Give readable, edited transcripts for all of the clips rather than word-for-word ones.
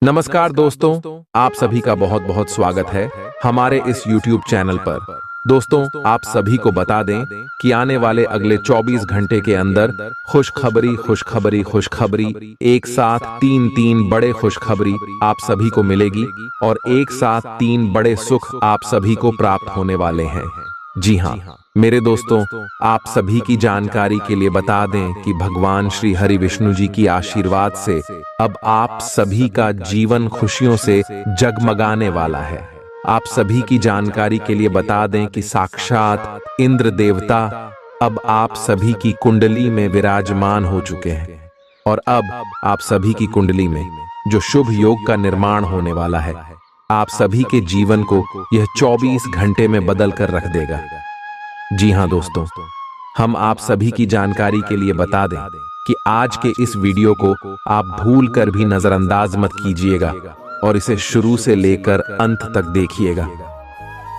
नमस्कार दोस्तों, आप सभी का बहुत बहुत स्वागत है हमारे इस YouTube चैनल पर। दोस्तों, आप सभी को बता दें कि आने वाले अगले 24 घंटे के अंदर खुशखबरी एक साथ तीन बड़े खुशखबरी आप सभी को मिलेगी और एक साथ 3 बड़े सुख आप सभी को प्राप्त होने वाले हैं। जी हाँ मेरे दोस्तों, आप सभी की जानकारी के लिए बता दें कि भगवान श्री हरि विष्णु जी की आशीर्वाद से अब आप सभी का जीवन खुशियों से जगमगाने वाला है। आप सभी की जानकारी के लिए बता दें कि साक्षात इंद्र देवता अब आप सभी की कुंडली में विराजमान हो चुके हैं और अब आप सभी की कुंडली में जो शुभ योग का निर्माण होने वाला है, आप सभी के जीवन को यह 24 घंटे में बदल कर रख देगा। जी हाँ दोस्तों, हम आप सभी की जानकारी के लिए बता दें कि आज के इस वीडियो को आप भूल कर भी नजरअंदाज मत कीजिएगा और इसे शुरू से लेकर अंत तक देखिएगा।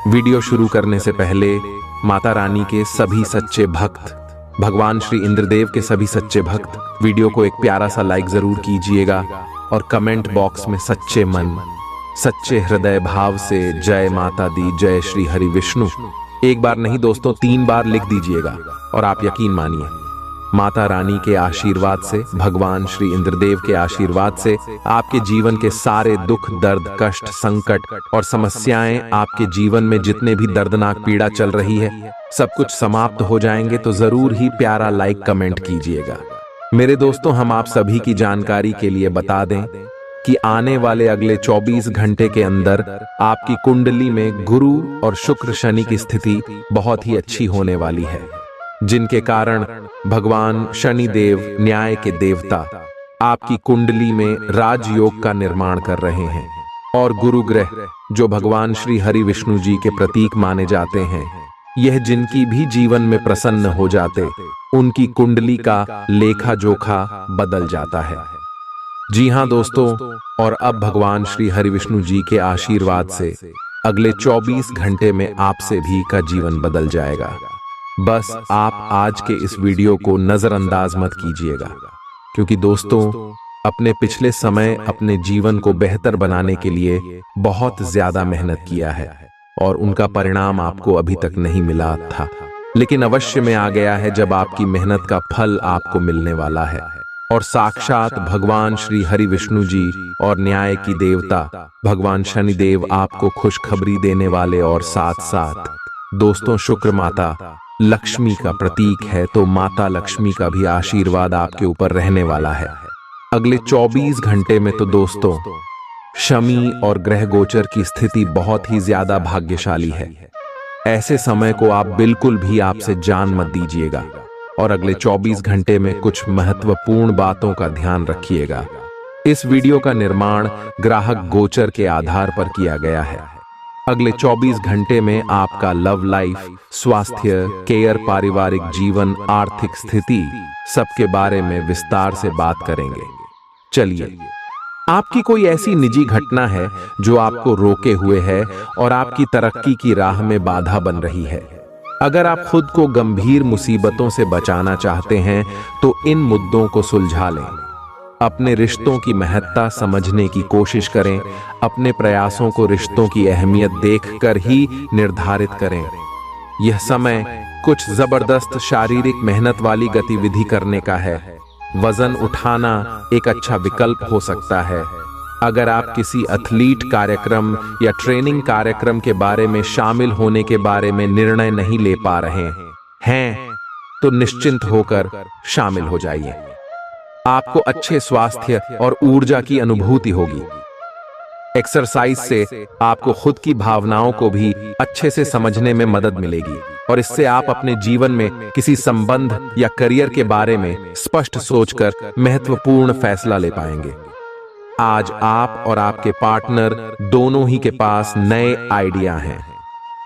वीडियो शुरू करने से पहले माता रानी के सभी सच्चे भक्त, भगवान श्री इंद्रदेव के सभी सच्चे भक्त वीडियो को एक प्यारा सा लाइक जरूर कीजिएगा और कमेंट बॉक्स में सच्चे मन, सच्चे हृदय भाव से जय माता दी, जय श्री हरि विष्णु एक बार नहीं दोस्तों 3 बार लिख दीजिएगा और आप यकीन मानिए माता रानी के आशीर्वाद से, भगवान श्री इंद्रदेव के आशीर्वाद से आपके जीवन के सारे दुख, दर्द, कष्ट, संकट और समस्याएं, आपके जीवन में जितने भी दर्दनाक पीड़ा चल रही है, सब कुछ समाप्त हो जाएंगे। तो जरूर ही प्यारा लाइक कमेंट कीजिएगा। मेरे दोस्तों, हम आप सभी की जानकारी के लिए बता दें कि आने वाले अगले 24 घंटे के अंदर आपकी कुंडली में गुरु और शुक्र शनि की स्थिति बहुत ही अच्छी होने वाली है, जिनके कारण भगवान शनि देव, न्याय के देवता, आपकी कुंडली में राजयोग का निर्माण कर रहे हैं और गुरु ग्रह जो भगवान श्री हरि विष्णु जी के प्रतीक माने जाते हैं, यह जिनकी भी जीवन में प्रसन्न हो जाते, उनकी कुंडली का लेखा जोखा बदल जाता है। जी हाँ दोस्तों, और अब भगवान श्री हरि विष्णु जी के आशीर्वाद से अगले 24 घंटे में आप सभी का जीवन बदल जाएगा। बस आप आज के इस वीडियो को नजरअंदाज मत कीजिएगा, क्योंकि दोस्तों अपने पिछले समय अपने जीवन को बेहतर बनाने के लिए बहुत ज्यादा मेहनत किया है और उनका परिणाम आपको अभी तक नहीं मिला था, लेकिन अवश्य में आ गया है जब आपकी मेहनत का फल आपको मिलने वाला है। और साक्षात भगवान श्री हरि विष्णु जी और न्याय की देवता भगवान शनिदेव आपको खुशखबरी देने वाले और साथ साथ दोस्तों शुक्र माता लक्ष्मी का प्रतीक है, तो माता लक्ष्मी का भी आशीर्वाद आपके ऊपर रहने वाला है अगले 24 घंटे में। तो दोस्तों शमी और ग्रह गोचर की स्थिति बहुत ही ज्यादा भाग्यशाली है। ऐसे समय को आप बिल्कुल भी आपसे जान मत दीजिएगा और अगले 24 घंटे में कुछ महत्वपूर्ण बातों का ध्यान रखिएगा। इस वीडियो का निर्माण ग्राहक गोचर के आधार पर किया गया है। अगले 24 घंटे में आपका लव लाइफ, स्वास्थ्य, केयर, पारिवारिक जीवन, आर्थिक स्थिति सबके बारे में विस्तार से बात करेंगे। चलिए, आपकी कोई ऐसी निजी घटना है जो आपको रोके हुए है और आपकी तरक्की की राह में बाधा बन रही है। अगर आप खुद को गंभीर मुसीबतों से बचाना चाहते हैं तो इन मुद्दों को सुलझा लें। अपने रिश्तों की महत्ता समझने की कोशिश करें। अपने प्रयासों को रिश्तों की अहमियत देखकर ही निर्धारित करें। यह समय कुछ जबरदस्त शारीरिक मेहनत वाली गतिविधि करने का है। वजन उठाना एक अच्छा विकल्प हो सकता है। अगर आप किसी एथलीट कार्यक्रम या ट्रेनिंग कार्यक्रम के बारे में शामिल होने के बारे में निर्णय नहीं ले पा रहे हैं तो निश्चिंत होकर शामिल हो जाइए। आपको अच्छे स्वास्थ्य और ऊर्जा की अनुभूति होगी। एक्सरसाइज से आपको खुद की भावनाओं को भी अच्छे से समझने में मदद मिलेगी और इससे आप अपने जीवन में किसी संबंध या करियर के बारे में स्पष्ट सोचकर महत्वपूर्ण फैसला ले पाएंगे। आज आप और आपके पार्टनर दोनों ही के पास नए आइडिया हैं।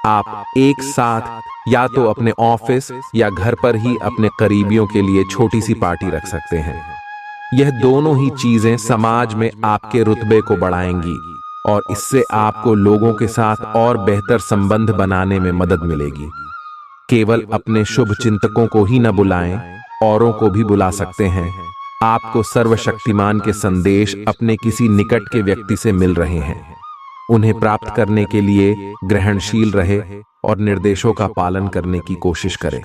आप एक साथ या तो अपने ऑफिस या घर पर ही अपने करीबियों के लिए छोटी सी पार्टी रख सकते हैं। यह दोनों ही चीजें समाज में आपके रुतबे को बढ़ाएंगी और इससे आपको लोगों के साथ और बेहतर संबंध बनाने में मदद मिलेगी। केवल अपने शुभ चिंतकों को ही न बुलाएं, औरों को भी बुला सकते हैं। आपको सर्वशक्तिमान के संदेश अपने किसी निकट के व्यक्ति से मिल रहे हैं। उन्हें प्राप्त करने के लिए ग्रहणशील रहे और निर्देशों का पालन करने की कोशिश करें।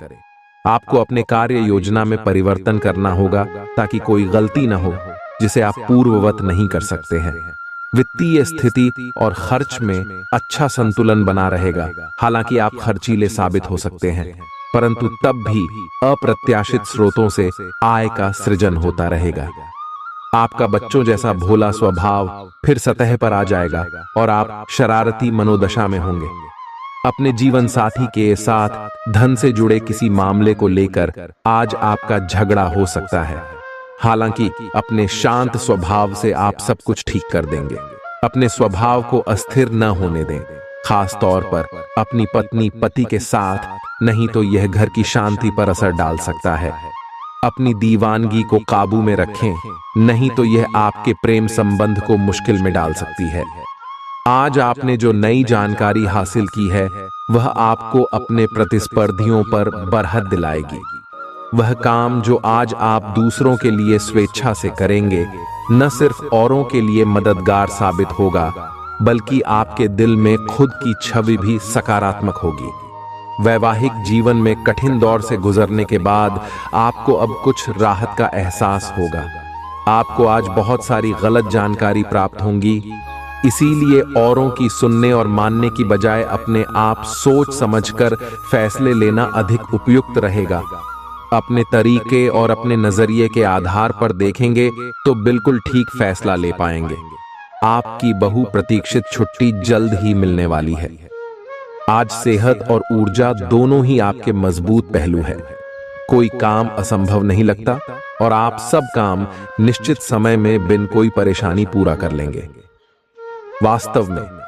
आपको अपने कार्य योजना में परिवर्तन करना होगा ताकि कोई गलती न हो जिसे आप पूर्ववत नहीं कर सकते हैं। वित्तीय स्थिति और खर्च में अच्छा संतुलन बना रहेगा। हालांकि आप खर्चीले साबित हो सकते हैं, परंतु तब भी अप्रत्याशित स्रोतों से आय का सृजन होता रहेगा। आपका बच्चों जैसा भोला स्वभाव फिर सतह पर आ जाएगा और आप शरारती मनोदशा में होंगे। अपने जीवन साथी के साथ धन से जुड़े किसी मामले को लेकर आज आपका झगड़ा हो सकता है। हालांकि अपने शांत स्वभाव से आप सब कुछ ठीक कर देंगे। अपने स्वभाव को अस्थिर न होने दें, खास तौर पर अपनी पत्नी पति के साथ, नहीं तो यह घर की शांति पर असर डाल सकता है। अपनी दीवानगी को काबू में रखें, नहीं तो यह आपके प्रेम संबंध को मुश्किल में डाल सकती है। आज आपने जो नई जानकारी हासिल की है वह आपको अपने प्रतिस्पर्धियों पर बरहत दिलाएगी। वह काम जो आज आप दूसरों के लिए स्वेच्छा से करेंगे न सिर्फ औरों के लिए मददगार साबित होगा, बल्कि आपके दिल में खुद की छवि भी सकारात्मक होगी। वैवाहिक जीवन में कठिन दौर से गुजरने के बाद आपको अब कुछ राहत का एहसास होगा। आपको आज बहुत सारी गलत जानकारी प्राप्त होंगी, इसीलिए औरों की सुनने और मानने की बजाय अपने आप सोच समझकर फैसले लेना अधिक उपयुक्त रहेगा। अपने तरीके और अपने नजरिए के आधार पर देखेंगे तो बिल्कुल ठीक फैसला ले पाएंगे। आपकी बहुप्रतीक्षित छुट्टी जल्द ही मिलने वाली है। आज सेहत और ऊर्जा दोनों ही आपके मजबूत पहलू है। कोई काम असंभव नहीं लगता और आप सब काम निश्चित समय में बिन कोई परेशानी पूरा कर लेंगे। वास्तव में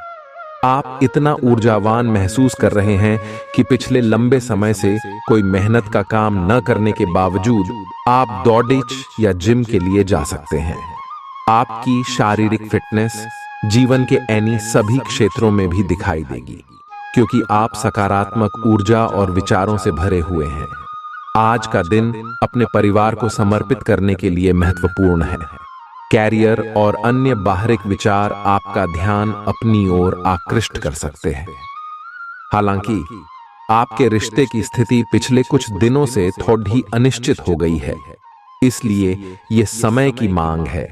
आप इतना ऊर्जावान महसूस कर रहे हैं कि पिछले लंबे समय से कोई मेहनत का काम न करने के बावजूद आप दौड़िच या जिम के लिए जा सकते हैं। आपकी शारीरिक फिटनेस जीवन के ऐनी सभी क्षेत्रों में भी दिखाई देगी, क्योंकि आप सकारात्मक ऊर्जा और विचारों से भरे हुए हैं। आज का दिन अपने परिवार को समर्पित करने के लिए महत्वपूर्ण है। कैरियर और अन्य बाहरिक विचार आपका ध्यान अपनी ओर आकृष्ट कर सकते हैं। हालांकि आपके रिश्ते की स्थिति पिछले कुछ दिनों से थोड़ी अनिश्चित हो गई है, इसलिए यह समय की मांग है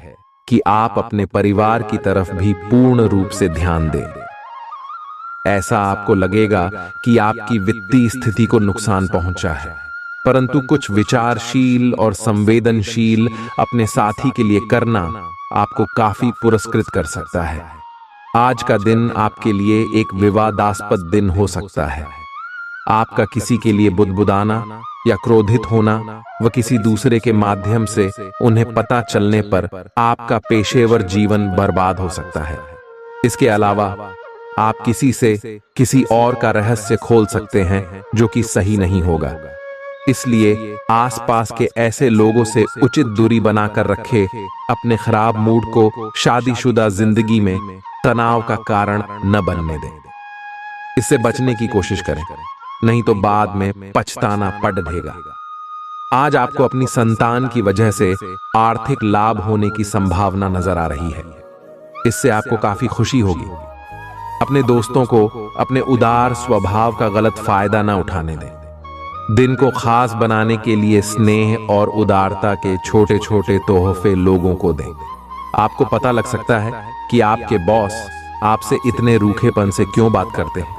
कि आप अपने परिवार की तरफ भी पूर्ण रूप से ध्यान दें। ऐसा आपको लगेगा कि आपकी वित्तीय स्थिति को नुकसान पहुंचा है, परंतु कुछ विचारशील और संवेदनशील अपने साथी के लिए करना आपको काफी पुरस्कृत कर सकता है। आज का दिन आपके लिए एक विवादास्पद दिन हो सकता है। आपका किसी के लिए बुदबुदाना या क्रोधित होना व किसी दूसरे के माध्यम से उन्हें पता चलने पर आपका पेशेवर जीवन बर्बाद हो सकता है। इसके अलावा आप किसी से किसी और का रहस्य खोल सकते हैं जो कि सही नहीं होगा। इसलिए आसपास के ऐसे लोगों से उचित दूरी बनाकर रखें। अपने खराब मूड को शादीशुदा जिंदगी में तनाव का कारण न बनने दें। इससे बचने की कोशिश करें, नहीं तो बाद में पछताना पड़ देगा। आज आपको अपनी संतान की वजह से आर्थिक लाभ होने की संभावना नजर आ रही है। इससे आपको काफी खुशी होगी। अपने दोस्तों को अपने उदार स्वभाव का गलत फायदा न उठाने दें। दिन को खास बनाने के लिए स्नेह और उदारता के छोटे छोटे तोहफे लोगों को दें। आपको पता लग सकता है कि आपके बॉस आपसे इतने रूखेपन से क्यों बात करते हैं।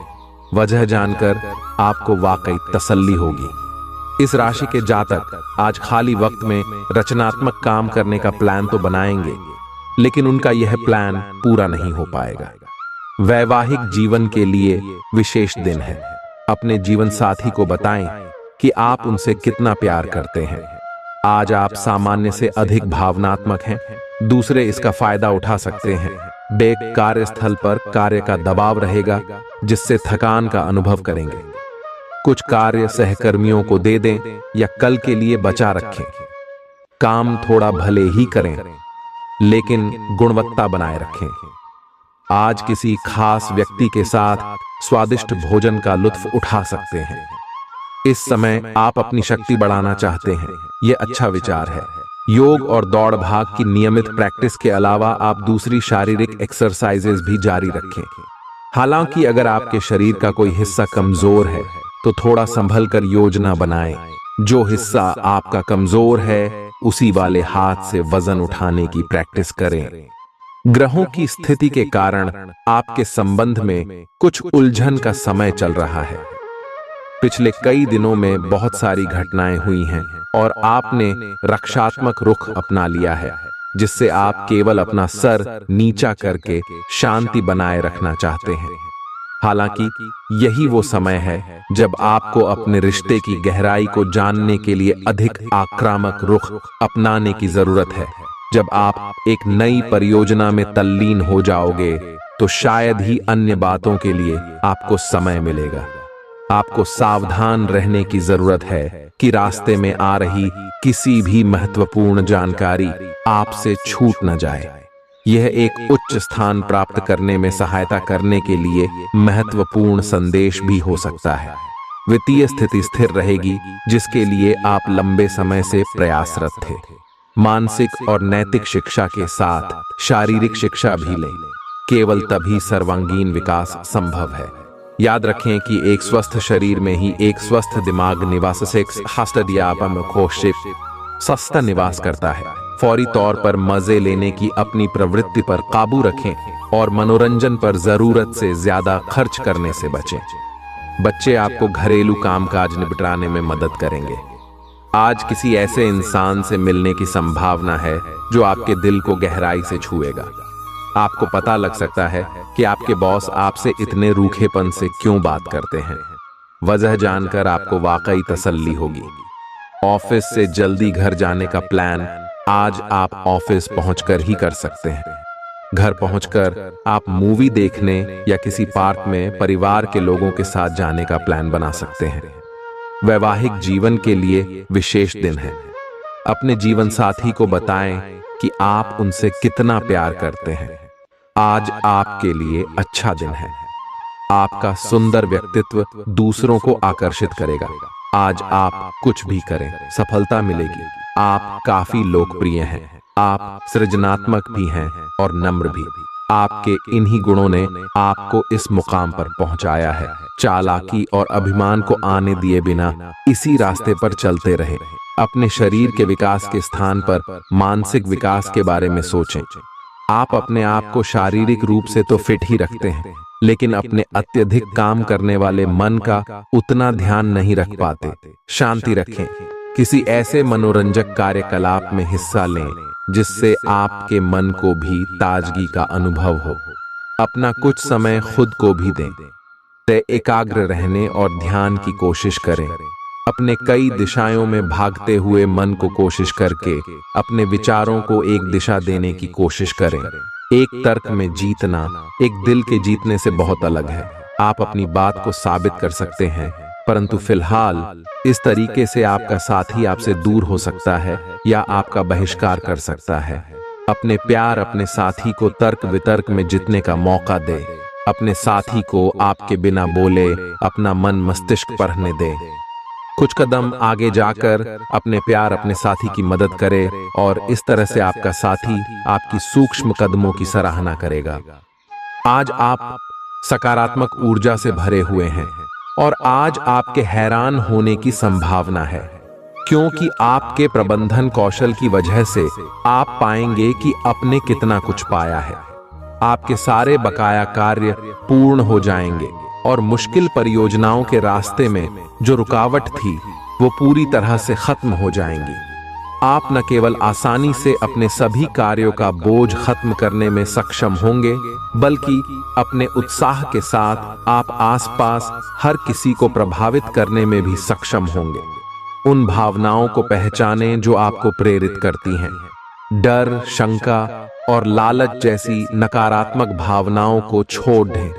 वजह जानकर आपको वाकई तसल्ली होगी। इस राशि के जातक आज खाली वक्त में रचनात्मक काम करने का प्लान तो बनाएंगे, लेकिन उनका यह प्लान पूरा नहीं हो पाएगा। वैवाहिक जीवन के लिए विशेष दिन है। अपने जीवन साथी को बताएं कि आप उनसे कितना प्यार करते हैं। आज आप सामान्य से अधिक भावनात्मक हैं। दूसरे इसका फायदा उठा सकते हैं। कार्यस्थल पर कार्य का दबाव रहेगा, जिससे थकान का अनुभव करेंगे। कुछ कार्य सहकर्मियों को दे दें या कल के लिए बचा रखें। काम थोड़ा भले ही करें, लेकिन गुणवत्ता बनाए रखें। आज किसी खास व्यक्ति के साथ स्वादिष्ट भोजन का लुत्फ उठा सकते हैं। इस समय आप अपनी शक्ति बढ़ाना चाहते हैं, यह अच्छा विचार है। योग और दौड़ भाग की नियमित प्रैक्टिस के अलावा आप दूसरी शारीरिक एक्सरसाइजेज भी जारी रखें। हालांकि अगर आपके शरीर का कोई हिस्सा कमजोर है तो थोड़ा संभल कर योजना बनाएं। जो हिस्सा आपका कमजोर है उसी वाले हाथ से वजन उठाने की प्रैक्टिस करें। ग्रहों की स्थिति के कारण आपके संबंध में कुछ उलझन का समय चल रहा है। पिछले कई दिनों में बहुत सारी घटनाएं हुई हैं और आपने रक्षात्मक रुख अपना लिया है, जिससे आप केवल अपना सर नीचा करके शांति बनाए रखना चाहते हैं। हालांकि यही वो समय है जब आपको अपने रिश्ते की गहराई को जानने के लिए अधिक आक्रामक रुख अपनाने की जरूरत है। जब आप एक नई परियोजना में तल्लीन हो जाओगे तो शायद ही अन्य बातों के लिए आपको समय मिलेगा। आपको सावधान रहने की जरूरत है कि रास्ते में आ रही किसी भी महत्वपूर्ण जानकारी आपसे छूट न जाए। यह एक उच्च स्थान प्राप्त करने में सहायता करने के लिए महत्वपूर्ण संदेश भी हो सकता है। वित्तीय स्थिति स्थिर रहेगी, जिसके लिए आप लंबे समय से प्रयासरत थे। मानसिक और नैतिक शिक्षा के साथ शारीरिक शिक्षा भी लें, केवल तभी सर्वांगीण विकास संभव है। याद रखें कि एक स्वस्थ शरीर में ही एक स्वस्थ दिमाग निवास सस्ता निवास करता है। फौरी तौर पर मजे लेने की अपनी प्रवृत्ति पर काबू रखें और मनोरंजन पर जरूरत से ज्यादा खर्च करने से बचें। बच्चे आपको घरेलू कामकाज निपटाने में मदद करेंगे। आज किसी ऐसे इंसान से मिलने की संभावना है जो आपके दिल को गहराई से छुएगा। आपको पता लग सकता है कि आपके बॉस आपसे इतने रूखेपन से क्यों बात करते हैं। वजह जानकर आपको वाकई तसल्ली होगी। ऑफिस से जल्दी घर जाने का प्लान आज आप ऑफिस पहुंचकर ही कर सकते हैं। घर पहुंचकर आप मूवी देखने या किसी पार्क में परिवार के लोगों के साथ जाने का प्लान बना सकते हैं। वैवाहिक जीवन के लिए विशेष दिन है। अपने जीवन साथी को बताएं कि आप उनसे कितना प्यार करते हैं। आज आपके लिए अच्छा दिन है। आपका सुंदर व्यक्तित्व दूसरों को आकर्षित करेगा। आज आप कुछ भी करें, सफलता मिलेगी। आप काफी लोकप्रिय हैं। आप सृजनात्मक भी हैं और नम्र भी। आपके इन्हीं गुणों ने आपको इस मुकाम पर पहुंचाया है। चालाकी और अभिमान को आने दिए बिना इसी रास्ते पर चलते रहे। अपने शरीर के विकास के स्थान पर मानसिक विकास के बारे में सोचें। आप अपने आप को शारीरिक रूप से तो फिट ही रखते हैं, लेकिन अपने अत्यधिक काम करने वाले मन का उतना ध्यान नहीं रख पाते। शांति रखें। किसी ऐसे मनोरंजक कार्यकलाप में हिस्सा लें जिससे आपके मन को भी ताजगी का अनुभव हो। अपना कुछ समय खुद को भी दें। एकाग्र रहने और ध्यान की कोशिश करें। अपने कई दिशाओं में भागते हुए मन को कोशिश करके अपने विचारों को एक दिशा देने की कोशिश करें। एक तर्क में जीतना एक दिल के जीतने से बहुत अलग है। आप अपनी बात को साबित कर सकते हैं, परंतु फिलहाल इस तरीके से आपका साथी आपसे दूर हो सकता है या आपका बहिष्कार कर सकता है। अपने प्यार अपने साथी को तर्क वितर्क में जीतने का मौका दे। अपने साथी को आपके बिना बोले अपना मन मस्तिष्क पढ़ने दे। कुछ कदम आगे जाकर अपने प्यार अपने साथी की मदद करे और इस तरह से आपका साथी आपकी सूक्ष्म कदमों की सराहना करेगा। आज आप सकारात्मक ऊर्जा से भरे हुए हैं और आज आपके हैरान होने की संभावना है, क्योंकि आपके प्रबंधन कौशल की वजह से आप पाएंगे कि आपने कितना कुछ पाया है। आपके सारे बकाया कार्य पूर्ण हो जाएंगे और मुश्किल परियोजनाओं के रास्ते में जो रुकावट थी वो पूरी तरह से खत्म हो जाएंगी। आप न केवल आसानी से अपने सभी कार्यों का बोझ खत्म करने में सक्षम होंगे, बल्कि अपने उत्साह के साथ आप आसपास हर किसी को प्रभावित करने में भी सक्षम होंगे। उन भावनाओं को पहचानें जो आपको प्रेरित करती हैं। डर, शंका और लालच जैसी नकारात्मक भावनाओं को छोड़ दें,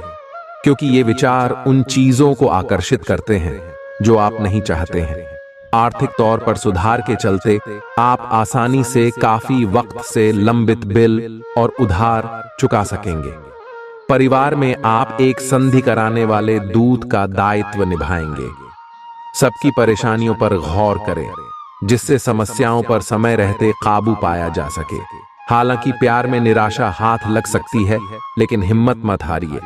क्योंकि ये विचार उन चीजों को आकर्षित करते हैं जो आप नहीं चाहते हैं। आर्थिक तौर पर सुधार के चलते आप आसानी से काफी वक्त से लंबित बिल और उधार चुका सकेंगे। परिवार में आप एक संधि कराने वाले दूत का दायित्व निभाएंगे। सबकी परेशानियों पर गौर करें। जिससे समस्याओं पर समय रहते काबू पाया जा सके। हालांकि प्यार में निराशा हाथ लग सकती है, लेकिन हिम्मत मत हारिए,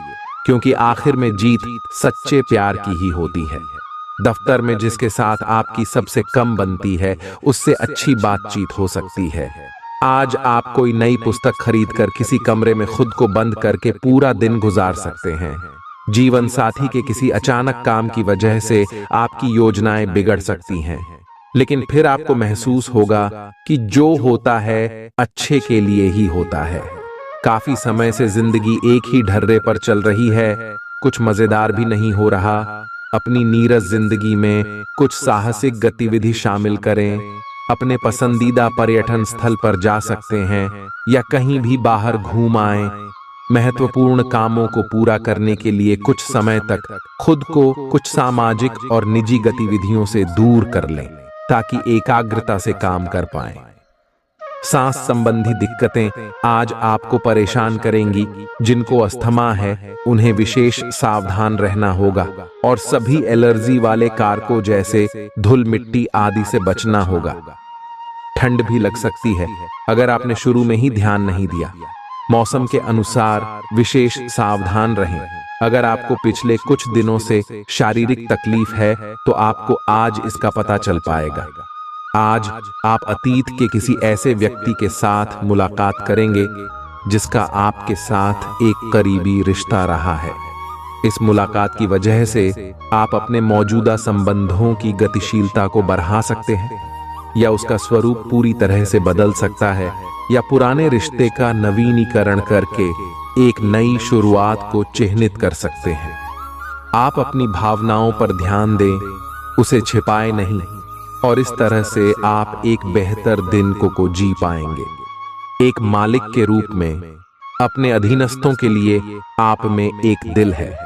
क्योंकि आखिर में जीत सच्चे प्यार की ही होती है। दफ्तर में जिसके साथ आपकी सबसे कम बनती है, उससे अच्छी बातचीत हो सकती है। आज आप कोई नई पुस्तक खरीदकर किसी कमरे में खुद को बंद करके पूरा दिन गुजार सकते हैं। जीवन साथी के किसी अचानक काम की वजह से आपकी योजनाएं बिगड़ सकती हैं, लेकिन फिर आपको महसूस होगा कि जो होता है अच्छे के लिए ही होता है। काफी समय से जिंदगी एक ही ढर्रे पर चल रही है, कुछ मजेदार भी नहीं हो रहा। अपनी नीरस जिंदगी में कुछ साहसिक गतिविधि शामिल करें। अपने पसंदीदा पर्यटन स्थल पर जा सकते हैं या कहीं भी बाहर घूम आएं। महत्वपूर्ण कामों को पूरा करने के लिए कुछ समय तक खुद को कुछ सामाजिक और निजी गतिविधियों से दूर कर लें, ताकि एकाग्रता से काम कर पाएं। सांस संबंधी दिक्कतें आज आपको परेशान करेंगी। जिनको अस्थमा है उन्हें विशेष सावधान रहना होगा, और सभी एलर्जी वाले कारकों जैसे धूल मिट्टी आदि से बचना होगा। ठंड भी लग सकती है अगर आपने शुरू में ही ध्यान नहीं दिया। मौसम के अनुसार विशेष सावधान रहें। अगर आपको पिछले कुछ दिनों से शारीरिक तकलीफ है तो आपको आज इसका पता चल पाएगा। आज आप अतीत के किसी ऐसे व्यक्ति के साथ मुलाकात करेंगे जिसका आपके साथ एक करीबी रिश्ता रहा है। इस मुलाकात की वजह से आप अपने मौजूदा संबंधों की गतिशीलता को बढ़ा सकते हैं, या उसका स्वरूप पूरी तरह से बदल सकता है, या पुराने रिश्ते का नवीनीकरण करके एक नई शुरुआत को चिह्नित कर सकते हैं। आप अपनी भावनाओं पर ध्यान दें, उसे छिपाएं नहीं, और इस तरह से आप एक बेहतर दिन को जी पाएंगे। एक मालिक के रूप में अपने अधीनस्थों के लिए आप में एक दिल है।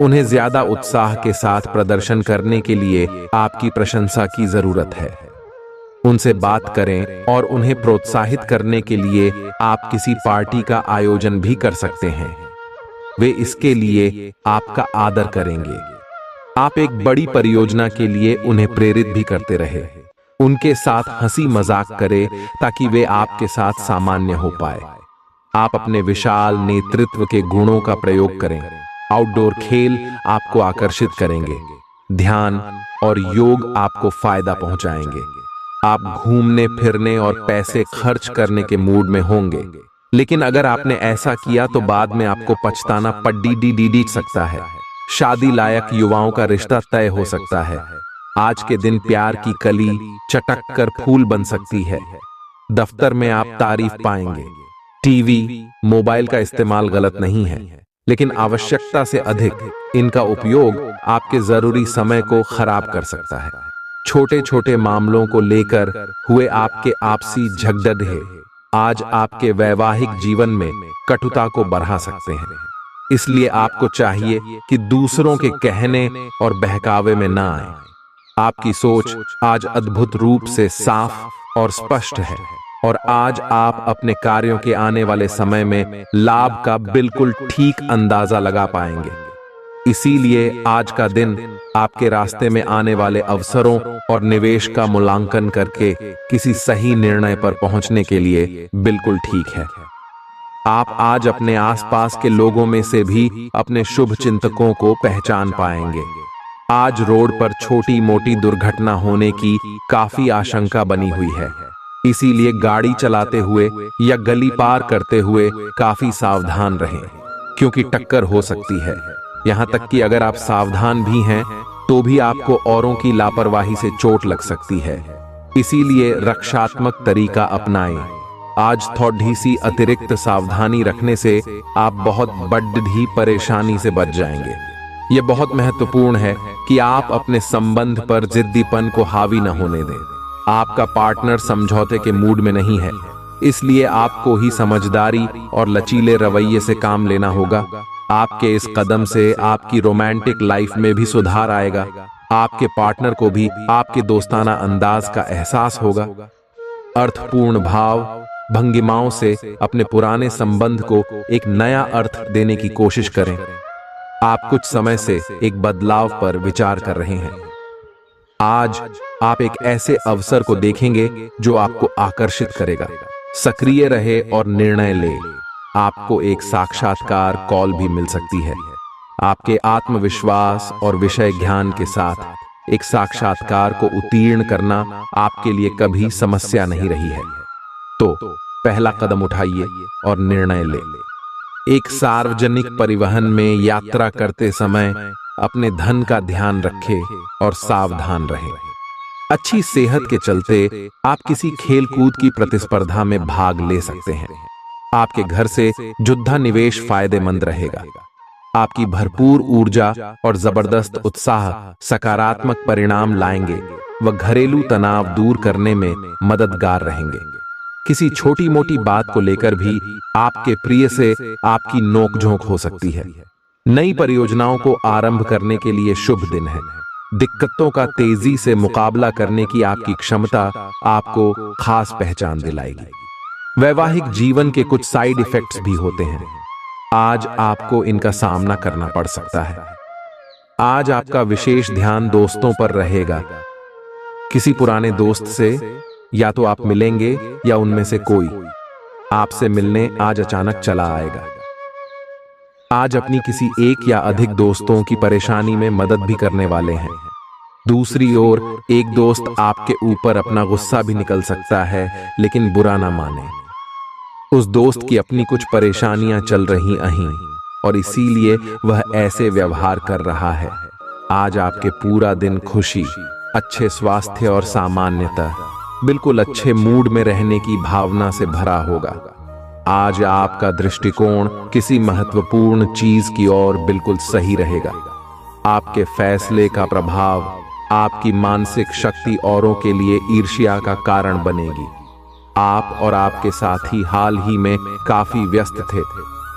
उन्हें ज्यादा उत्साह के साथ प्रदर्शन करने के लिए आपकी प्रशंसा की जरूरत है। उनसे बात करें और उन्हें प्रोत्साहित करने के लिए आप किसी पार्टी का आयोजन भी कर सकते हैं। वे इसके लिए आपका आदर करेंगे। आप एक बड़ी परियोजना के लिए उन्हें प्रेरित भी करते रहे। उनके साथ हंसी मजाक करें ताकि वे आपके साथ सामान्य हो पाए। आप अपने विशाल नेतृत्व के गुणों का प्रयोग करें। आउटडोर खेल आपको आकर्षित करेंगे। ध्यान और योग आपको फायदा पहुंचाएंगे। आप घूमने फिरने और पैसे खर्च करने के मूड में होंगे, लेकिन अगर आपने ऐसा किया तो बाद में आपको पछताना पड़ सकता है। शादी लायक युवाओं का रिश्ता तय हो सकता है। आज के दिन प्यार की कली चटक कर फूल बन सकती है। दफ्तर में आप तारीफ पाएंगे। टीवी, मोबाइल का इस्तेमाल गलत नहीं है, लेकिन आवश्यकता से अधिक इनका उपयोग आपके जरूरी समय को खराब कर सकता है। छोटे छोटे मामलों को लेकर हुए आपके आपसी झगड़े आज आपके वैवाहिक जीवन में कटुता को बढ़ा सकते हैं। इसलिए आपको चाहिए कि दूसरों के कहने और बहकावे में ना आए। आपकी सोच आज अद्भुत रूप से साफ और स्पष्ट है, और आज आप अपने कार्यों के आने वाले समय में लाभ का बिल्कुल ठीक अंदाजा लगा पाएंगे। इसीलिए आज का दिन आपके रास्ते में आने वाले अवसरों और निवेश का मूल्यांकन करके किसी सही निर्णय पर पहुंचने के लिए बिल्कुल ठीक है। आप आज अपने आसपास के लोगों में से भी अपने शुभ चिंतकों को पहचान पाएंगे। आज रोड पर छोटी मोटी दुर्घटना होने की काफी आशंका बनी हुई है। इसीलिए गाड़ी चलाते हुए या गली पार करते हुए काफी सावधान रहें, क्योंकि टक्कर हो सकती है। यहाँ तक कि अगर आप सावधान भी हैं तो भी आपको औरों की लापरवाही से चोट लग सकती है। इसीलिए रक्षात्मक तरीका अपनाएं। आज थोड़ी सी अतिरिक्त सावधानी रखने से आप बहुत बड़ी परेशानी से बच जाएंगे। यह बहुत महत्वपूर्ण है कि आप अपने संबंध पर जिद्दीपन को हावी न होने दें। आपका पार्टनर समझौते के मूड में नहीं है, इसलिए आपको ही समझदारी और लचीले रवैये से काम लेना होगा। आपके इस कदम से आपकी रोमांटिक लाइफ में भी सुधार आएगा। आपके पार्टनर को भी आपके दोस्ताना अंदाज का एहसास होगा। अर्थपूर्ण भाव भंगिमाओं से अपने पुराने संबंध को एक नया अर्थ देने की कोशिश करें। आप कुछ समय से एक बदलाव पर विचार कर रहे हैं। आज आप एक ऐसे अवसर को देखेंगे जो आपको आकर्षित करेगा। सक्रिय रहे और निर्णय ले। आपको एक साक्षात्कार कॉल भी मिल सकती है। आपके आत्मविश्वास और विषय ज्ञान के साथ एक साक्षात्कार को उत्तीर्ण करना आपके लिए कभी समस्या नहीं रही है। तो पहला कदम उठाइए और निर्णय ले। एक सार्वजनिक परिवहन में यात्रा करते समय अपने धन का ध्यान रखें और सावधान रहें। अच्छी सेहत के चलते आप किसी खेल कूद की प्रतिस्पर्धा में भाग ले सकते हैं। आपके घर से जुद्धा निवेश फायदेमंद रहेगा। आपकी भरपूर ऊर्जा और जबरदस्त उत्साह सकारात्मक परिणाम लाएंगे व घरेलू तनाव दूर करने में मददगार रहेंगे। किसी छोटी मोटी बात को लेकर भी आपके प्रिय से आपकी नोकझोंक हो सकती है। नई परियोजनाओं को आरंभ करने के लिए शुभ दिन है। दिक्कतों का तेजी से मुकाबला करने की आपकी क्षमता आपको खास पहचान दिलाएगी। वैवाहिक जीवन के कुछ साइड इफेक्ट्स भी होते हैं। आज आपको इनका सामना करना पड़ सकता है। आज आपका विशेष ध्यान दोस्तों पर रहेगा। किसी पुराने दोस्त से या तो आप मिलेंगे या उनमें से कोई आपसे मिलने आज अचानक चला आएगा। आज अपनी किसी एक या अधिक दोस्तों की परेशानी में मदद भी करने वाले हैं। दूसरी ओर एक दोस्त आपके ऊपर अपना गुस्सा भी निकल सकता है, लेकिन बुरा ना माने। उस दोस्त की अपनी कुछ परेशानियां चल रही अहीं और इसीलिए वह ऐसे व्यवहार कर रहा है। आज आपके पूरा दिन खुशी, अच्छे स्वास्थ्य और सामान्यता बिल्कुल अच्छे मूड में रहने की भावना से भरा होगा। आज आपका दृष्टिकोण किसी महत्वपूर्ण चीज की ओर बिल्कुल सही रहेगा। आपके फैसले का प्रभाव आपकी मानसिक शक्ति औरों के लिए ईर्ष्या का कारण बनेगी। आप और आपके साथी हाल ही में काफी व्यस्त थे,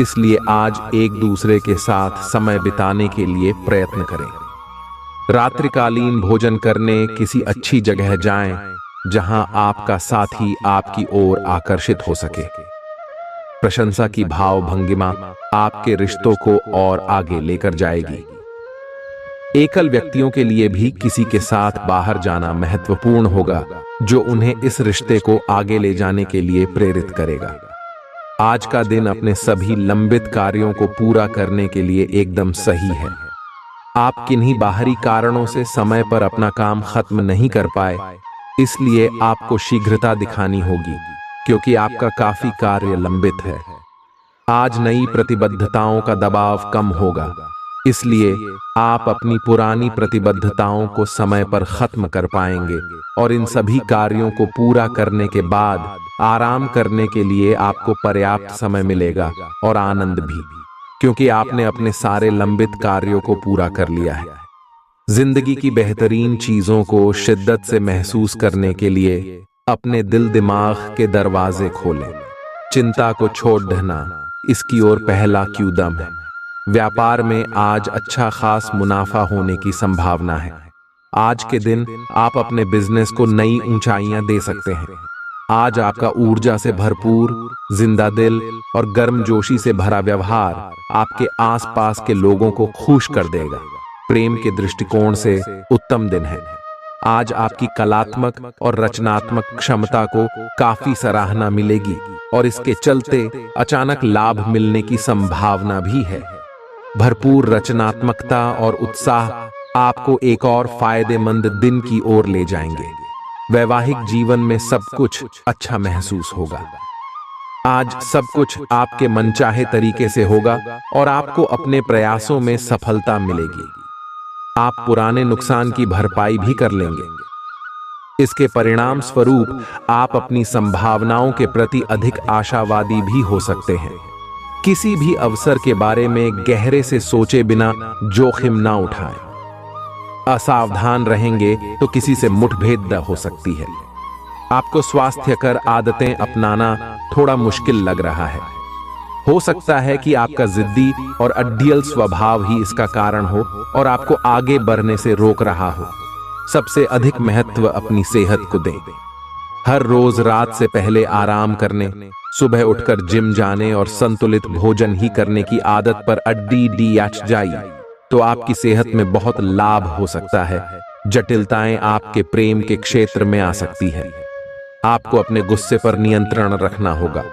इसलिए आज एक दूसरे के साथ समय बिताने के लिए प्रयत्न करें। रात्रिकालीन भोजन करने किसी अच्छी जगह जाएं, जहां आपका साथी आपकी ओर आकर्षित हो सके। प्रशंसा की भाव भंगिमा आपके रिश्तों को और आगे लेकर जाएगी। एकल व्यक्तियों के लिए भी किसी के साथ बाहर जाना महत्वपूर्ण होगा, जो उन्हें इस रिश्ते को आगे ले जाने के लिए प्रेरित करेगा। आज का दिन अपने सभी लंबित कार्यों को पूरा करने के लिए एकदम सही है। आप किन्हीं बाहरी कारणों से समय पर अपना काम खत्म नहीं कर पाए, इसलिए आपको शीघ्रता दिखानी होगी, क्योंकि आपका काफी कार्य लंबित है। आज नई प्रतिबद्धताओं का दबाव कम होगा, इसलिए आप अपनी पुरानी प्रतिबद्धताओं को समय पर खत्म कर पाएंगे और इन सभी कार्यों को पूरा करने के बाद आराम करने के लिए आपको पर्याप्त समय मिलेगा और आनंद भी, क्योंकि आपने अपने सारे लंबित कार्यों को पूरा कर लिया है। जिंदगी की बेहतरीन चीजों को शिद्दत से महसूस करने के लिए अपने दिल दिमाग के दरवाजे खोलें। चिंता को छोड़ देना इसकी ओर पहला कदम है। व्यापार में आज अच्छा खास मुनाफा होने की संभावना है। आज के दिन आप अपने बिजनेस को नई ऊंचाइयां दे सकते हैं। आज आपका ऊर्जा से भरपूर, जिंदा दिल और गर्मजोशी से भरा व्यवहार आपके आसपास के लोगों को खुश कर देगा। प्रेम के दृष्टिकोण से उत्तम दिन है। आज आपकी कलात्मक और रचनात्मक क्षमता को काफी सराहना मिलेगी और इसके चलते अचानक लाभ मिलने की संभावना भी है। भरपूर रचनात्मकता और उत्साह आपको एक और फायदेमंद दिन की ओर ले जाएंगे। वैवाहिक जीवन में सब कुछ अच्छा महसूस होगा। आज सब कुछ आपके मनचाहे तरीके से होगा और आपको अपने प्रयासों में सफलता मिलेगी। आप पुराने नुकसान की भरपाई भी कर लेंगे। इसके परिणाम स्वरूप आप अपनी संभावनाओं के प्रति अधिक आशावादी भी हो सकते हैं। किसी भी अवसर के बारे में गहरे से सोचे बिना जोखिम ना उठाएं। असावधान रहेंगे तो किसी से मुठभेड़ हो सकती है। आपको स्वास्थ्यकर आदतें अपनाना थोड़ा मुश्किल लग रहा है। हो सकता है कि आपका जिद्दी और अड्डियल स्वभाव ही इसका कारण हो और आपको आगे बढ़ने से रोक रहा हो। सबसे अधिक महत्व अपनी सेहत को दें। हर रोज रात से पहले आराम करने, सुबह उठकर जिम जाने और संतुलित भोजन ही करने की आदत पर अड्डी जाइए तो आपकी सेहत में बहुत लाभ हो सकता है जटिलताएं आपके प्रेम के क्षेत्र में आ सकती है। आपको अपने गुस्से पर नियंत्रण रखना होगा,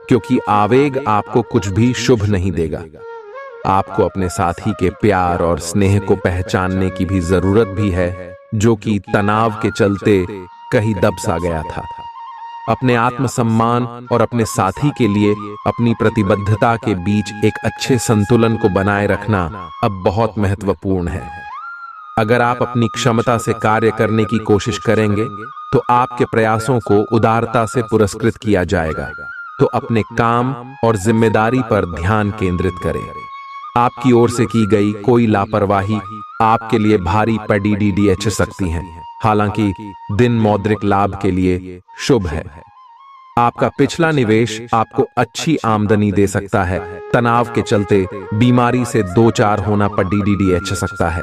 क्योंकि आवेग आपको कुछ भी शुभ नहीं देगा। आपको अपने साथी के प्यार और स्नेह को पहचानने की भी जरूरत भी है, जो कि तनाव के चलते कहीं दब सा गया था। अपने आत्मसम्मान और अपने साथी के लिए अपनी प्रतिबद्धता के बीच एक अच्छे संतुलन को बनाए रखना अब बहुत महत्वपूर्ण है। अगर आप अपनी क्षमता से कार्य करने की कोशिश करेंगे तो आपके प्रयासों को उदारता से पुरस्कृत किया जाएगा। तो अपने काम और जिम्मेदारी पर ध्यान केंद्रित करें। आपकी ओर से की गई कोई लापरवाही आपके लिए भारी पड़ सकती है। हालांकि दिन मौद्रिक लाभ के लिए शुभ है। आपका पिछला निवेश आपको अच्छी आमदनी दे सकता है। तनाव के चलते बीमारी से दो चार होना पड़ सकता है।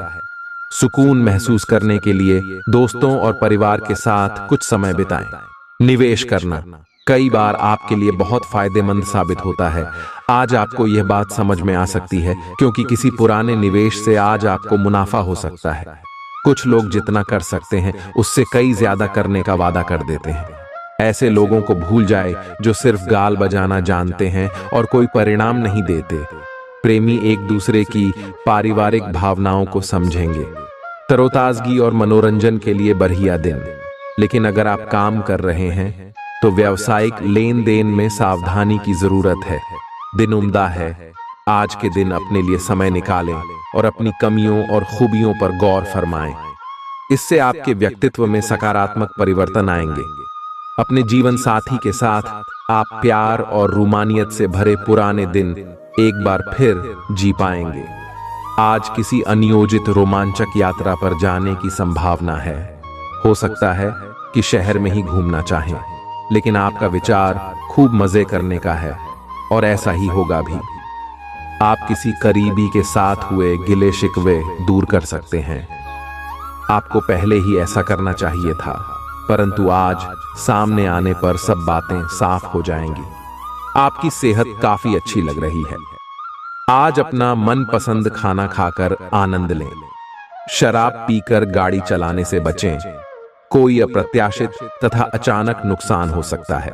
सुकून महसूस करने के लिए दोस्तों और परिवार के साथ कुछ समय बिताएं। निवेश करना कई बार आपके लिए बहुत फायदेमंद साबित होता है। आज आपको यह बात समझ में आ सकती है, क्योंकि किसी पुराने निवेश से आज आपको मुनाफा हो सकता है। कुछ लोग जितना कर सकते हैं उससे कई ज्यादा करने का वादा कर देते हैं। ऐसे लोगों को भूल जाए जो सिर्फ गाल बजाना जानते हैं और कोई परिणाम नहीं देते। प्रेमी एक दूसरे की पारिवारिक भावनाओं को समझेंगे। तरोताजगी और मनोरंजन के लिए बढ़िया दिन। लेकिन अगर आप काम कर रहे हैं तो व्यावसायिक लेन देन में सावधानी की जरूरत है। दिन उम्दा है। आज के दिन अपने लिए समय निकालें और अपनी कमियों और खूबियों पर गौर फरमाएं। इससे आपके व्यक्तित्व में सकारात्मक परिवर्तन आएंगे। अपने जीवन साथी के साथ आप प्यार और रूमानियत से भरे पुराने दिन एक बार फिर जी पाएंगे। आज किसी अनियोजित रोमांचक यात्रा पर जाने की संभावना है। हो सकता है कि शहर में ही घूमना चाहें, लेकिन आपका विचार खूब मजे करने का है और ऐसा ही होगा भी। आप किसी करीबी के साथ हुए गिले शिकवे दूर कर सकते हैं। आपको पहले ही ऐसा करना चाहिए था, परंतु आज सामने आने पर सब बातें साफ हो जाएंगी। आपकी सेहत काफी अच्छी लग रही है। आज अपना मनपसंद खाना खाकर आनंद लें। शराब पीकर गाड़ी चलाने से बचें। कोई अप्रत्याशित तथा अचानक नुकसान हो सकता है।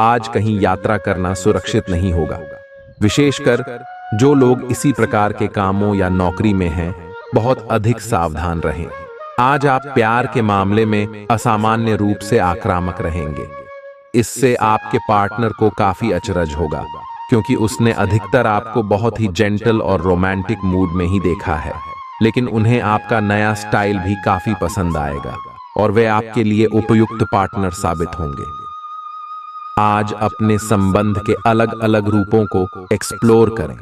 आज कहीं यात्रा करना सुरक्षित नहीं होगा। विशेषकर जो लोग इसी प्रकार के कामों या नौकरी में हैं, बहुत अधिक सावधान रहें। आज आप प्यार के मामले में असामान्य रूप से आक्रामक रहेंगे। इससे आपके पार्टनर को काफी अचरज होगा, क्योंकि उसने अधिकतर आपको बहुत ही जेंटल और रोमांटिक मूड में ही देखा है। लेकिन उन्हें आपका नया स्टाइल भी काफी पसंद आएगा और वे आपके लिए उपयुक्त पार्टनर साबित होंगे। आज अपने संबंध के अलग अलग रूपों को एक्सप्लोर करें।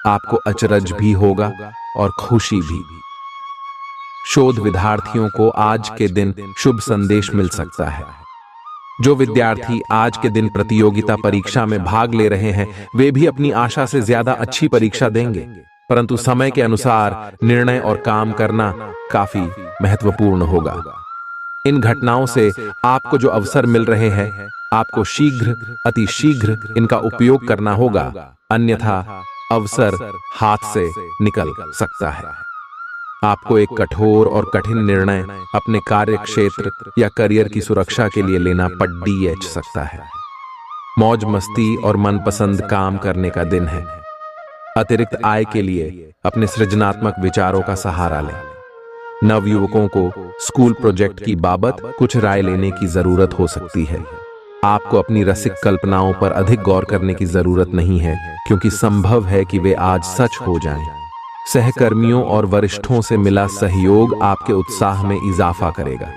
आपको अचरज भी होगा और खुशी भी। शोध विद्यार्थियों को आज के दिन शुभ संदेश मिल सकता है। जो विद्यार्थी आज के दिन प्रतियोगिता परीक्षा में भाग ले रहे हैं, वे भी अपनी आशा से ज्यादा अच्छी परीक्षा देंगे, परंतु समय के अनुसार निर्णय और काम करना काफी महत्वपूर्ण होगा। इन घटनाओं से आपको जो अवसर मिल रहे हैं, आपको शीघ्र अति शीघ्र इनका उपयोग करना होगा, अन्यथा अवसर हाथ से निकल सकता है। आपको एक कठोर और कठिन निर्णय अपने कार्य क्षेत्र या करियर की सुरक्षा के लिए लेना पड़ सकता है। मौज मस्ती और मनपसंद काम करने का दिन है। अतिरिक्त आय के लिए अपने सृजनात्मक विचारों का सहारा लें। नवयुवकों को स्कूल प्रोजेक्ट की बाबत कुछ राय लेने की जरूरत हो सकती है। आपको अपनी रसिक कल्पनाओं पर अधिक गौर करने की जरूरत नहीं है, क्योंकि संभव है कि वे आज सच हो जाएं। सहकर्मियों और वरिष्ठों से मिला सहयोग आपके उत्साह में इजाफा करेगा।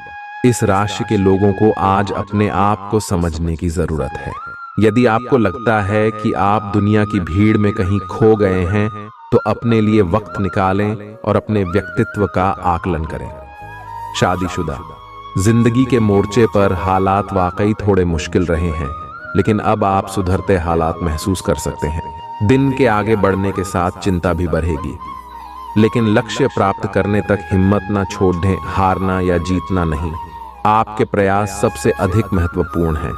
इस राशि के लोगों को आज अपने आप को समझने की जरूरत है। यदि आपको लगता है कि आप दुनिया की भीड़ में कहीं खो गए हैं, तो अपने लिए वक्त निकालें और अपने व्यक्तित्व का आकलन करें। शादीशुदा जिंदगी के मोर्चे पर हालात वाकई थोड़े मुश्किल रहे हैं, लेकिन अब आप सुधरते हालात महसूस कर सकते हैं। दिन के आगे बढ़ने के साथ चिंता भी बढ़ेगी, लेकिन लक्ष्य प्राप्त करने तक हिम्मत ना छोड़ दें। हारना या जीतना नहीं, आपके प्रयास सबसे अधिक महत्वपूर्ण हैं।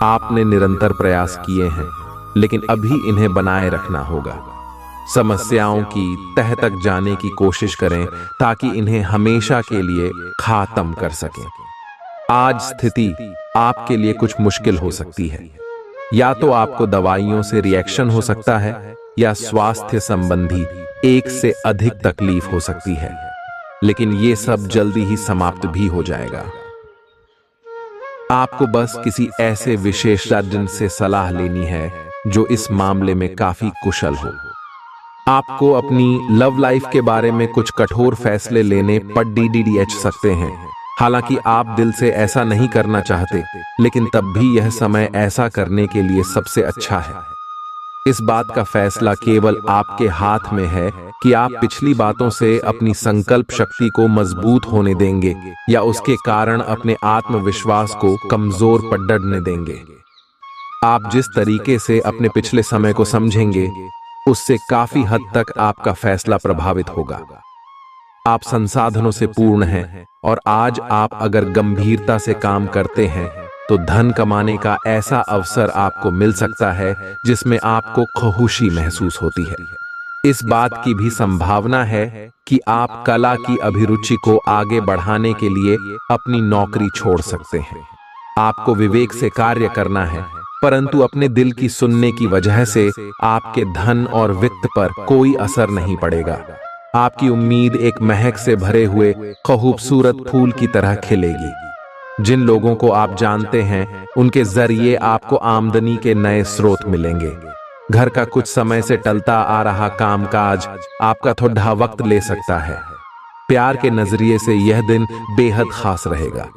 आपने निरंतर प्रयास किए हैं, लेकिन अभी इन्हें बनाए रखना होगा। समस्याओं की तह तक जाने की कोशिश करें ताकि इन्हें हमेशा के लिए खात्म कर सकें। आज स्थिति आपके लिए कुछ मुश्किल हो सकती है। या तो आपको दवाइयों से रिएक्शन हो सकता है या स्वास्थ्य संबंधी एक से अधिक तकलीफ हो सकती है, लेकिन ये सब जल्दी ही समाप्त भी हो जाएगा। आपको बस किसी ऐसे विशेषज्ञ से सलाह लेनी है जो इस मामले में काफी कुशल हो। आपको अपनी लव लाइफ के बारे में कुछ कठोर फैसले लेने पर DDDH सकते हैं। हालांकि आप दिल से ऐसा नहीं करना चाहते, लेकिन तब भी यह समय ऐसा करने के लिए सबसे अच्छा है। इस बात का फैसला केवल आपके हाथ में है कि आप पिछली बातों से अपनी संकल्प शक्ति को मजबूत होने देंगे या उसके कारण अपने आत्मविश्वास को कमजोर पड़ने देंगे। आप जिस तरीके से अपने पिछले समय को समझेंगे, उससे काफी हद तक आपका फैसला प्रभावित होगा। आप संसाधनों से पूर्ण हैं और आज आप अगर गंभीरता से काम करते हैं तो धन कमाने का ऐसा अवसर आपको मिल सकता है जिसमें आपको खुशी महसूस होती है। इस बात की भी संभावना है कि आप कला की अभिरुचि को आगे बढ़ाने के लिए अपनी नौकरी छोड़ सकते हैं। आपको विवेक से कार्य करना है, परंतु अपने दिल की सुनने की वजह से आपके धन और वित्त पर कोई असर नहीं पड़ेगा। आपकी उम्मीद एक महक से भरे हुए खूबसूरत फूल की तरह खिलेगी। जिन लोगों को आप जानते हैं, उनके जरिए आपको आमदनी के नए स्रोत मिलेंगे। घर का कुछ समय से टलता आ रहा कामकाज आपका थोड़ा वक्त ले सकता है। प्यार के नजरिए से यह दिन बेहद खास रहेगा।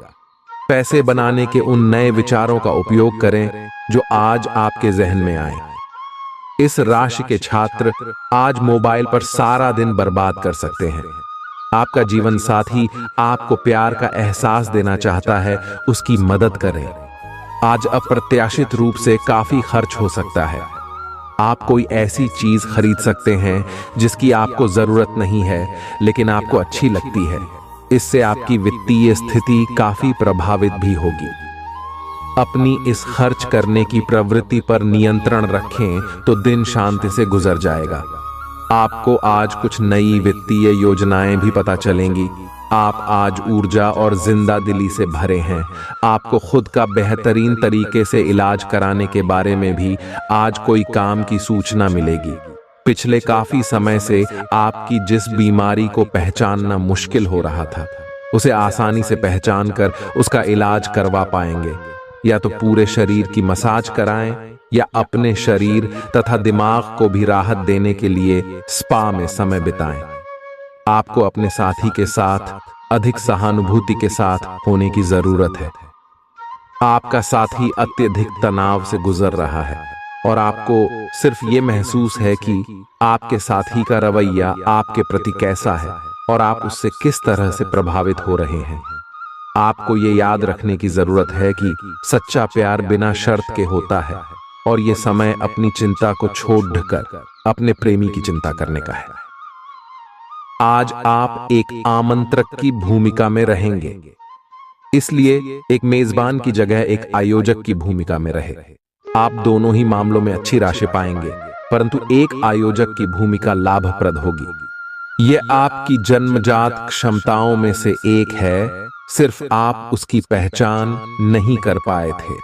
पैसे बनाने के उन नए विचारों का उपयोग करें जो आज आपके जहन में आए। इस राशि के छात्र आज मोबाइल पर सारा दिन बर्बाद कर सकते हैं। आपका जीवन साथी आपको प्यार का एहसास देना चाहता है, उसकी मदद करें। आज अप्रत्याशित रूप से काफी खर्च हो सकता है। आप कोई ऐसी चीज खरीद सकते हैं जिसकी आपको जरूरत नहीं है, लेकिन आपको अच्छी लगती है। इससे आपकी वित्तीय स्थिति काफी प्रभावित भी होगी। अपनी इस खर्च करने की प्रवृत्ति पर नियंत्रण रखें तो दिन शांति से गुजर जाएगा। आपको आज कुछ नई वित्तीय योजनाएं भी पता चलेंगी। आप आज ऊर्जा और जिंदा दिली से भरे हैं। आपको खुद का बेहतरीन तरीके से इलाज कराने के बारे में भी आज कोई काम की सूचना मिलेगी। पिछले काफी समय से आपकी जिस बीमारी को पहचानना मुश्किल हो रहा था, उसे आसानी से पहचान कर उसका इलाज करवा पाएंगे। या तो पूरे शरीर की मसाज कराएं या अपने शरीर तथा दिमाग को भी राहत देने के लिए स्पा में समय बिताएं। आपको अपने साथी के साथ अधिक सहानुभूति के साथ होने की जरूरत है। आपका साथी अत्यधिक तनाव से गुजर रहा है और आपको सिर्फ ये महसूस है कि आपके साथी का रवैया आपके प्रति कैसा है और आप उससे किस तरह से प्रभावित हो रहे हैं। आपको ये याद रखने की जरूरत है कि सच्चा प्यार बिना शर्त के होता है और ये समय अपनी चिंता को छोड़कर अपने प्रेमी की चिंता करने का है। आज आप एक आमंत्रक की भूमिका में रहेंगे, इसलिए एक मेजबान की जगह एक आयोजक की भूमिका में रहे। आप दोनों ही मामलों में अच्छी राशि पाएंगे, परंतु एक आयोजक की भूमिका लाभप्रद होगी। यह आपकी जन्मजात क्षमताओं में से एक है, सिर्फ आप उसकी पहचान नहीं कर पाए थे।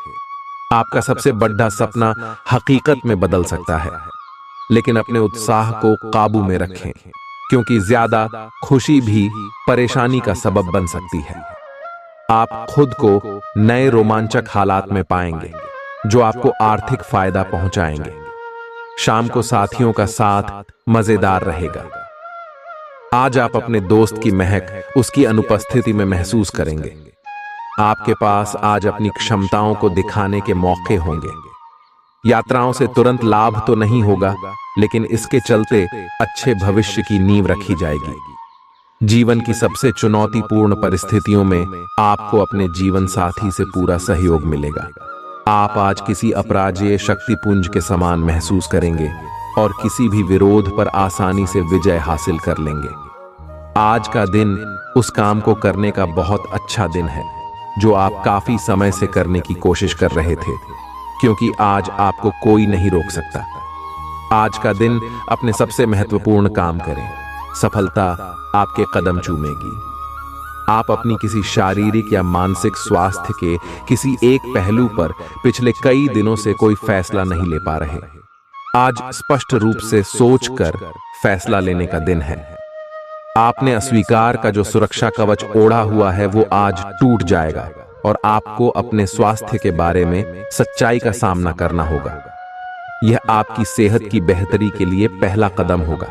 आपका सबसे बड़ा सपना हकीकत में बदल सकता है, लेकिन अपने उत्साह को काबू में रखें, क्योंकि ज्यादा खुशी भी परेशानी का सबब बन सकती है। आप खुद को नए रोमांचक हालात में पाएंगे जो आपको आर्थिक फायदा पहुंचाएंगे। शाम को साथियों का साथ मजेदार रहेगा। आज आप अपने दोस्त की महक उसकी अनुपस्थिति में महसूस करेंगे। आपके पास आज अपनी क्षमताओं को दिखाने के मौके होंगे। यात्राओं से तुरंत लाभ तो नहीं होगा, लेकिन इसके चलते अच्छे भविष्य की नींव रखी जाएगी। जीवन की सबसे चुनौतीपूर्ण परिस्थितियों में आपको अपने जीवन साथी से पूरा सहयोग मिलेगा। आप आज किसी अपराजेय शक्तिपुंज के समान महसूस करेंगे और किसी भी विरोध पर आसानी से विजय हासिल कर लेंगे। आज का दिन उस काम को करने का बहुत अच्छा दिन है जो आप काफी समय से करने की कोशिश कर रहे थे, क्योंकि आज आपको कोई नहीं रोक सकता। आज का दिन अपने सबसे महत्वपूर्ण काम करें। सफलता आपके कदम चूमेगी। आप अपनी किसी शारीरिक या मानसिक स्वास्थ्य के किसी एक पहलू पर पिछले कई दिनों से कोई फैसला नहीं ले पा रहे। आज स्पष्ट रूप से सोचकर फैसला लेने का दिन है। आपने अस्वीकार का जो सुरक्षा कवच ओढ़ा हुआ है वो आज टूट जाएगा और आपको अपने स्वास्थ्य के बारे में सच्चाई का सामना करना होगा। यह आपकी सेहत की बेहतरी के लिए पहला कदम होगा,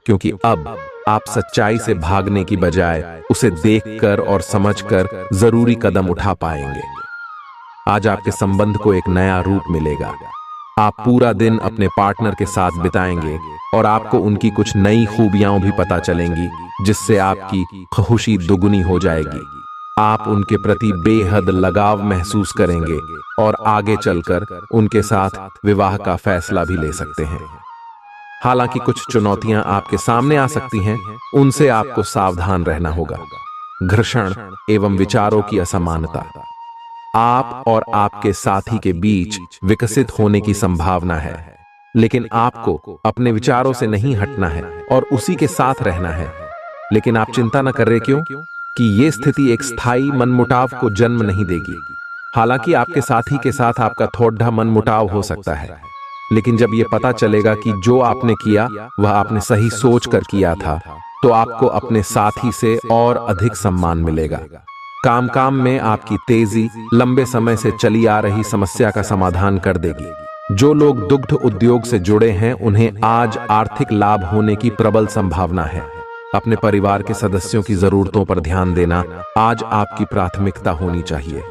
क्योंकि अब आप सच्चाई से भागने की बजाय उसे देखकर और समझकर जरूरी कदम उठा पाएंगे। आज आपके संबंध को एक नया रूप मिलेगा। आप पूरा दिन अपने पार्टनर के साथ बिताएंगे और आपको उनकी कुछ नई खूबियां भी पता चलेंगी, जिससे आपकी खुशी दुगुनी हो जाएगी। आप उनके प्रति बेहद लगाव महसूस करेंगे और आगे चलकर उनके साथ विवाह का फैसला भी ले सकते हैं। हालांकि कुछ चुनौतियां आपके सामने आ सकती हैं, उनसे आपको सावधान रहना होगा। घर्षण एवं विचारों की असमानता आप और आपके साथी के बीच विकसित होने की संभावना है, लेकिन आपको अपने विचारों से नहीं हटना है और उसी के साथ रहना है। लेकिन आप चिंता न कर रहे, क्यों कि ये स्थिति एक स्थायी मनमुटाव को जन्म नहीं देगी। हालांकि आपके साथी के साथ आपका थोड़ा मनमुटाव हो सकता है, लेकिन जब यह पता चलेगा कि जो आपने किया वह आपने सही सोच कर किया था, तो आपको अपने साथी से और अधिक सम्मान मिलेगा। काम में आपकी तेजी लंबे समय से चली आ रही समस्या का समाधान कर देगी। जो लोग दुग्ध उद्योग से जुड़े हैं, उन्हें आज आर्थिक लाभ होने की प्रबल संभावना है। अपने परिवार के सदस्यों की जरूरतों पर ध्यान देना आज आपकी प्राथमिकता होनी चाहिए।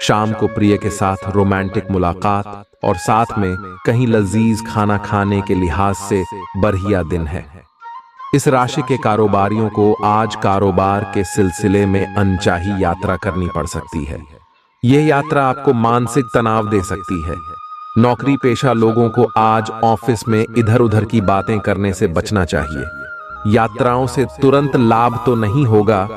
शाम को प्रिय के साथ रोमांटिक मुलाकात और साथ में कहीं लजीज खाना खाने के लिहाज से बढ़िया दिन है। इस राशि के कारोबारियों को आज कारोबार के सिलसिले में अनचाही यात्रा करनी पड़ सकती है। यह यात्रा आपको मानसिक तनाव दे सकती है। नौकरी पेशा लोगों को आज ऑफिस में इधर उधर की बातें करने से बचना चाहिए। यात्राओं से तुरंत लाभ तो नहीं होगा,